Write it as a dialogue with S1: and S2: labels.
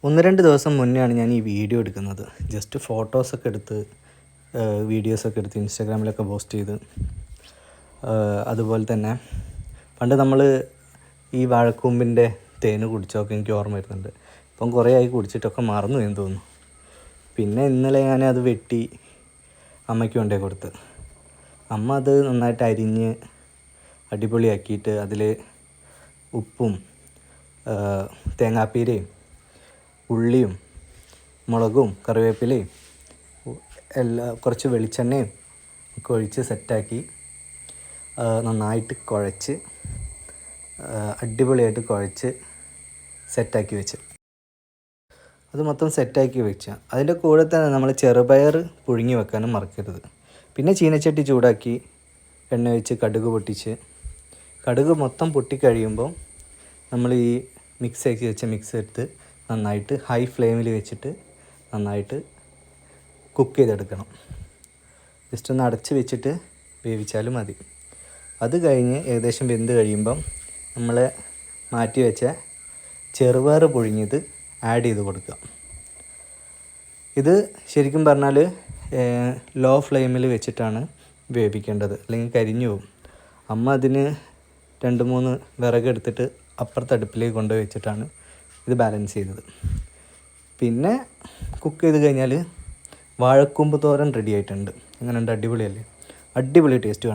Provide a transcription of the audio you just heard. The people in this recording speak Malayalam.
S1: 1-2 ദിവസം മുന്നെയാണ് ഞാൻ ഈ വീഡിയോ എടുക്കുന്നത്. ജസ്റ്റ് ഫോട്ടോസൊക്കെ എടുത്ത് വീഡിയോസൊക്കെ എടുത്ത് ഇൻസ്റ്റാഗ്രാമിലൊക്കെ പോസ്റ്റ് ചെയ്ത്. അതുപോലെ തന്നെ പണ്ട് നമ്മൾ ഈ വാഴക്കൂമ്പിൻ്റെ തേന് കുടിച്ചൊക്കെ എനിക്ക് ഓർമ്മ വരുന്നുണ്ട്. ഇപ്പം കുറേ ആയി കുടിച്ചിട്ടൊക്കെ മറന്നു എന്ന് തോന്നുന്നു. പിന്നെ ഇന്നലെ ഞാനത് വെട്ടി അമ്മയ്ക്ക് കൊണ്ടുപോയി കൊടുത്ത്. അമ്മ അത് നന്നായിട്ട് അരിഞ്ഞ് അടിപൊളിയാക്കിയിട്ട് അതിൽ ഉപ്പും തേങ്ങാപ്പീരയും ഉള്ളിയും മുളകും കറിവേപ്പിലയും കുറച്ച് വെളിച്ചെണ്ണയും ഒക്കെ ഒഴിച്ച് സെറ്റാക്കി നന്നായിട്ട് കുഴച്ച് അടിപൊളിയായിട്ട് കുഴച്ച് സെറ്റാക്കി വെച്ച് അത് മൊത്തം സെറ്റാക്കി വെച്ചാൽ അതിൻ്റെ കൂടെ തന്നെ നമ്മൾ ചെറുപയർ പുഴുങ്ങി വെക്കാനും മറക്കരുത്. പിന്നെ ചീനച്ചട്ടി ചൂടാക്കി എണ്ണ ഒഴിച്ച് കടുക് പൊട്ടിച്ച് കടുക് മൊത്തം പൊട്ടിക്കഴിയുമ്പോൾ നമ്മൾ ഈ മിക്സ് ആക്കി വെച്ച മിക്സ് എടുത്ത് നന്നായിട്ട് ഹൈ ഫ്ലെയിമിൽ വെച്ചിട്ട് നന്നായിട്ട് കുക്ക് ചെയ്തെടുക്കണം. ജസ്റ്റ് ഒന്ന് അടച്ച് വെച്ചിട്ട് വേവിച്ചാലും മതി. അത് കഴിഞ്ഞ് ഏകദേശം വെന്ത് കഴിയുമ്പം നമ്മൾ മാറ്റി വെച്ച ചെറുപയർ പുഴുങ്ങിയത് ആഡ് ചെയ്ത് കൊടുക്കുക. ഇത് ശരിക്കും പറഞ്ഞാൽ ലോ ഫ്ലെയിമിൽ വെച്ചിട്ടാണ് വേവിക്കേണ്ടത്, അല്ലെങ്കിൽ കരിഞ്ഞു പോകും. അമ്മ അതിന് 2-3 വിറകെടുത്തിട്ട് അപ്പുറത്തെ അടുപ്പിലേക്ക് കൊണ്ടുപോയി വെച്ചിട്ടാണ് ഇത് ബാലൻസ് ചെയ്തത്. പിന്നെ കുക്ക് ചെയ്ത് കഴിഞ്ഞാൽ വാഴക്കൂമ്പ് തോരൻ റെഡി ആയിട്ടുണ്ട്. എങ്ങനെയുണ്ട്? അടിപൊളിയല്ലേ? അടിപൊളി ടേസ്റ്റ്.